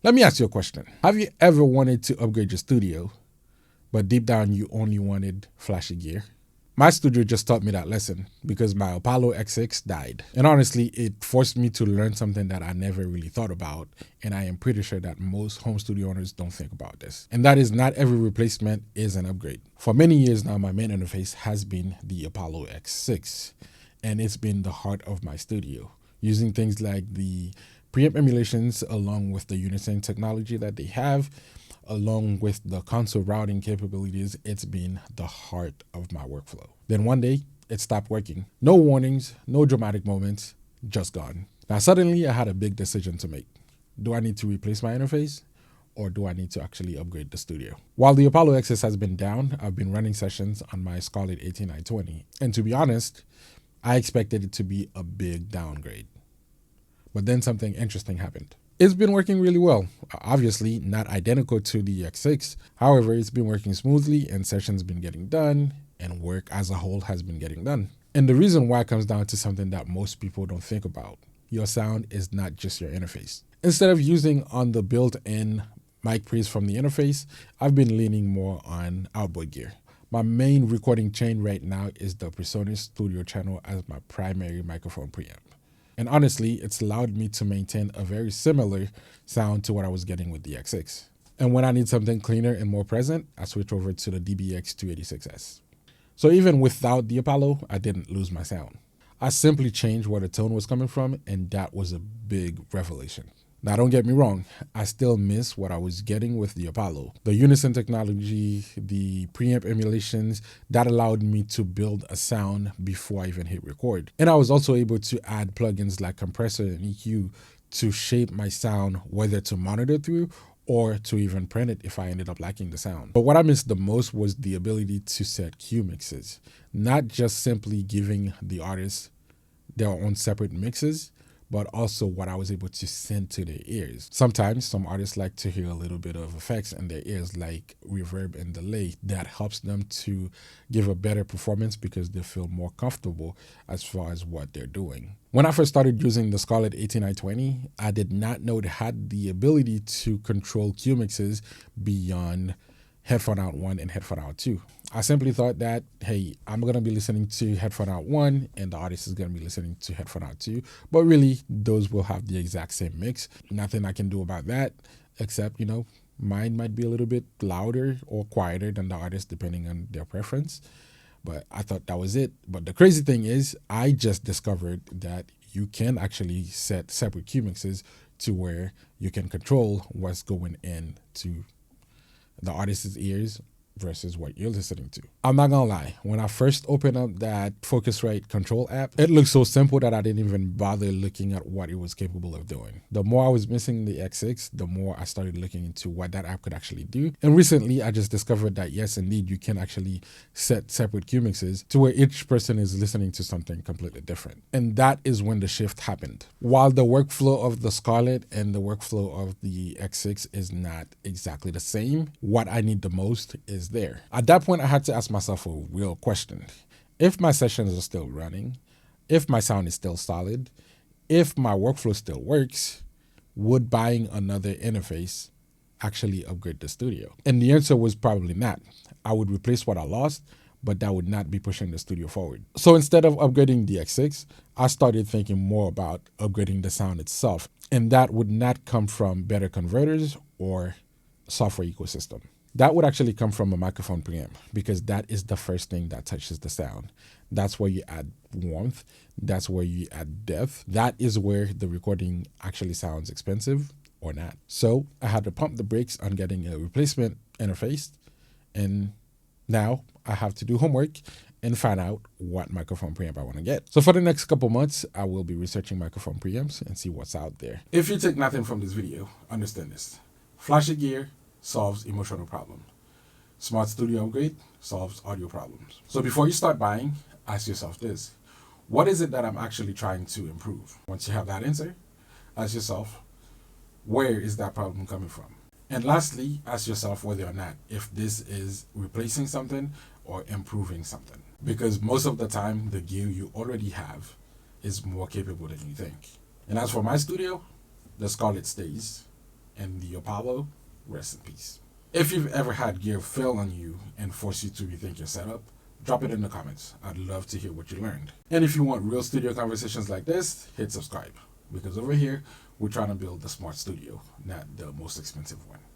Let me ask you a question. Have you ever wanted to upgrade your studio, but deep down you only wanted flashy gear? My studio just taught me that lesson because my Apollo X6 died. And honestly, it forced me to learn something that I never really thought about. And I am pretty sure that most home studio owners don't think about this. And that is not every replacement is an upgrade. For many years now, my main interface has been the Apollo X6. And it's been the heart of my studio. Using things like the preamp emulations along with the Unison technology that they have, along with the console routing capabilities, it's been the heart of my workflow. Then one day, it stopped working. No warnings, no dramatic moments, just gone. Now, suddenly, I had a big decision to make. Do I need to replace my interface? Or do I need to actually upgrade the studio? While the Apollo X has been down, I've been running sessions on my Scarlett 18920. And to be honest, I expected it to be a big downgrade. But then something interesting happened. It's been working really well. Obviously, not identical to the X6. However, it's been working smoothly and sessions been getting done and work as a whole has been getting done. And the reason why comes down to something that most people don't think about. Your sound is not just your interface. Instead of using on the built-in mic pre's from the interface, I've been leaning more on outboard gear. My main recording chain right now is the PreSonus Studio Channel as my primary microphone preamp. And honestly, it's allowed me to maintain a very similar sound to what I was getting with the X6. And when I need something cleaner and more present, I switch over to the DBX 286S. So even without the Apollo, I didn't lose my sound. I simply changed where the tone was coming from, and that was a big revelation. Now, don't get me wrong, I still miss what I was getting with the Apollo. The Unison technology, the preamp emulations, that allowed me to build a sound before I even hit record. And I was also able to add plugins like compressor and EQ to shape my sound, whether to monitor through or to even print it if I ended up liking the sound. But what I missed the most was the ability to set cue mixes, not just simply giving the artist their own separate mixes, but also what I was able to send to their ears. Sometimes some artists like to hear a little bit of effects in their ears, like reverb and delay. That helps them to give a better performance because they feel more comfortable as far as what they're doing. When I first started using the Scarlett 18920, I did not know it had the ability to control cue mixes beyond headphone out 1 and headphone out 2. I simply thought that, hey, I'm going to be listening to headphone out 1 and the artist is going to be listening to headphone out 2. But really, those will have the exact same mix. Nothing I can do about that, except, mine might be a little bit louder or quieter than the artist depending on their preference. But I thought that was it. But the crazy thing is, I just discovered that you can actually set separate cue mixes to where you can control what's going into the artist's ears versus what you're listening to. I'm not gonna lie, when I first opened up that Focusrite control app, it looked so simple that I didn't even bother looking at what it was capable of doing. The more I was missing the X6, the more I started looking into what that app could actually do. And recently, I just discovered that yes, indeed, you can actually set separate cue mixes to where each person is listening to something completely different. And that is when the shift happened. While the workflow of the Scarlett and the workflow of the X6 is not exactly the same, what I need the most is there. At that point, I had to ask myself a real question. If my sessions are still running, if my sound is still solid, if my workflow still works, would buying another interface actually upgrade the studio? And the answer was probably not. I would replace what I lost, but that would not be pushing the studio forward. So instead of upgrading the X6, I started thinking more about upgrading the sound itself. And that would not come from better converters or software ecosystem. That would actually come from a microphone preamp because that is the first thing that touches the sound. That's where you add warmth. That's where you add depth. That is where the recording actually sounds expensive or not. So I had to pump the brakes on getting a replacement interface. And now I have to do homework and find out what microphone preamp I want to get. So for the next couple months, I will be researching microphone preamps and see what's out there. If you take nothing from this video, understand this. Flashy gear solves emotional problem. Smart studio upgrade solves audio problems. So before you start buying, ask yourself this. What is it that I'm actually trying to improve? Once you have that answer, ask yourself, where is that problem coming from? And lastly, ask yourself whether or not if this is replacing something or improving something. Because most of the time, the gear you already have is more capable than you think. And as for my studio, the Scarlett stays And the Apollo, rest in peace. If you've ever had gear fail on you and force you to rethink your setup, drop it in the comments. I'd love to hear what you learned. And if you want real studio conversations like this, hit subscribe. Because over here, we're trying to build the smart studio, not the most expensive one.